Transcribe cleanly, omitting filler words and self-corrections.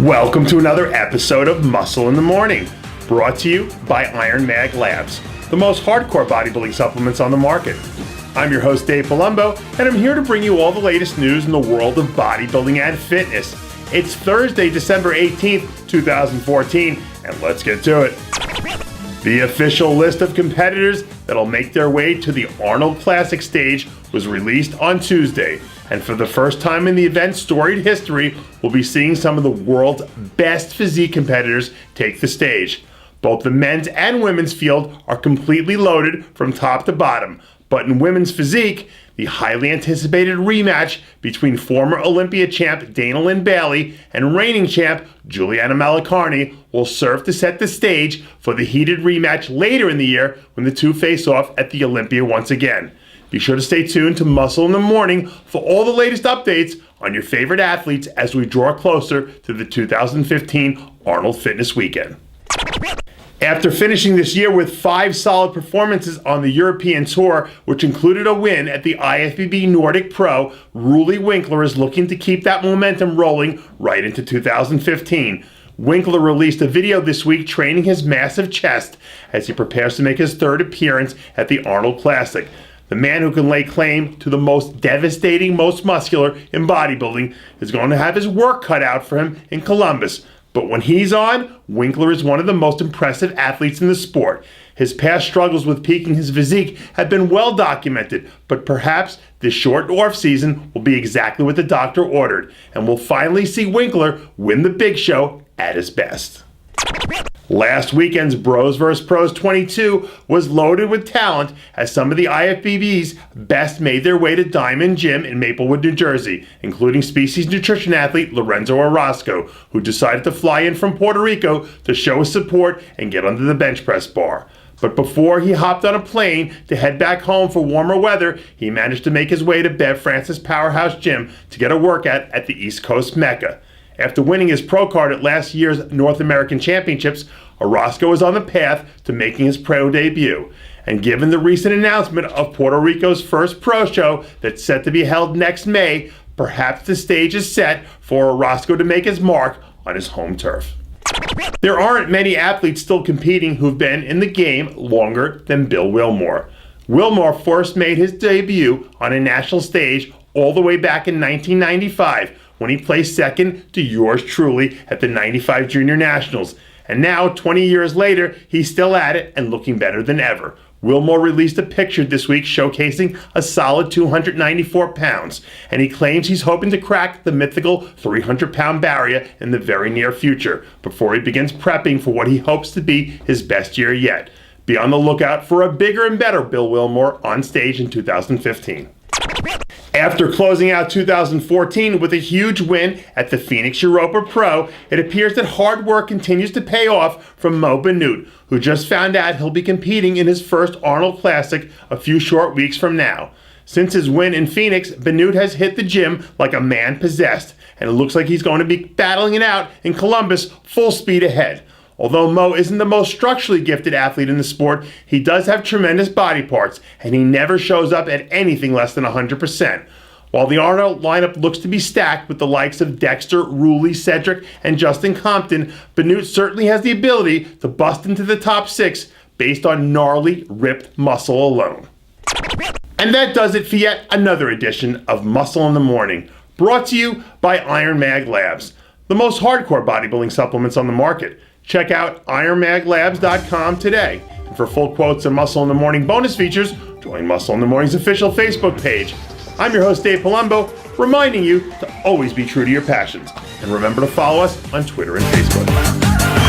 Welcome to another episode of Muscle in the Morning, brought to you by Iron Mag Labs, the most hardcore bodybuilding supplements on the market. I'm your host, Dave Palumbo, and I'm here to bring you all the latest news in the world of bodybuilding and fitness. It's Thursday, December 18th, 2014, and let's get to it. The official list of competitors that'll make their way to the Arnold Classic stage was released on Tuesday, and for the first time in the event's storied history, we'll be seeing some of the world's best physique competitors take the stage. Both the men's and women's field are completely loaded from top to bottom, but in women's physique, the highly anticipated rematch between former Olympia champ Dana Lynn Bailey and reigning champ Juliana Malacarne will serve to set the stage for the heated rematch later in the year when the two face off at the Olympia once again. Be sure to stay tuned to Muscle in the Morning for all the latest updates on your favorite athletes as we draw closer to the 2015 Arnold Fitness Weekend. After finishing this year with 5 solid performances on the European Tour, which included a win at the IFBB Nordic Pro, Rudolph Winkler is looking to keep that momentum rolling right into 2015. Winkler released a video this week training his massive chest as he prepares to make his third appearance at the Arnold Classic. The man who can lay claim to the most devastating, most muscular in bodybuilding is going to have his work cut out for him in Columbus. But when he's on, Winkler is one of the most impressive athletes in the sport. His past struggles with peaking his physique have been well documented, but perhaps this short off-season will be exactly what the doctor ordered, and we'll finally see Winkler win the big show at his best. Last weekend's Bros vs. Pros 22 was loaded with talent as some of the IFBB's best made their way to Diamond Gym in Maplewood, New Jersey, including species nutrition athlete Lorenzo Orozco, who decided to fly in from Puerto Rico to show his support and get under the bench press bar. But before he hopped on a plane to head back home for warmer weather, he managed to make his way to Bev Francis Powerhouse Gym to get a workout at the East Coast Mecca. After winning his pro card at last year's North American Championships, Orozco is on the path to making his pro debut. And given the recent announcement of Puerto Rico's first pro show that's set to be held next May, perhaps the stage is set for Orozco to make his mark on his home turf. There aren't many athletes still competing who've been in the game longer than Bill Wilmore. Wilmore first made his debut on a national stage all the way back in 1995, when he placed second to yours truly at the 95 Junior Nationals. And now, 20 years later, he's still at it and looking better than ever. Wilmore released a picture this week showcasing a solid 294 pounds, and he claims he's hoping to crack the mythical 300-pound barrier in the very near future before he begins prepping for what he hopes to be his best year yet. Be on the lookout for a bigger and better Bill Wilmore on stage in 2015. After closing out 2014 with a huge win at the Phoenix Europa Pro, it appears that hard work continues to pay off from Benoit, who just found out he'll be competing in his first Arnold Classic a few short weeks from now. Since his win in Phoenix, Benoit has hit the gym like a man possessed, and it looks like he's going to be battling it out in Columbus full speed ahead. Although Mo isn't the most structurally gifted athlete in the sport, he does have tremendous body parts, and he never shows up at anything less than 100%. While the Arnold lineup looks to be stacked with the likes of Dexter, Rulli, Cedric, and Justin Compton, Benoit certainly has the ability to bust into the top 6 based on gnarly, ripped muscle alone. And that does it for yet another edition of Muscle in the Morning, brought to you by Iron Mag Labs, the most hardcore bodybuilding supplements on the market. Check out ironmaglabs.com today. And for full quotes and Muscle in the Morning bonus features, join Muscle in the Morning's official Facebook page. I'm your host, Dave Palumbo, reminding you to always be true to your passions. And remember to follow us on Twitter and Facebook.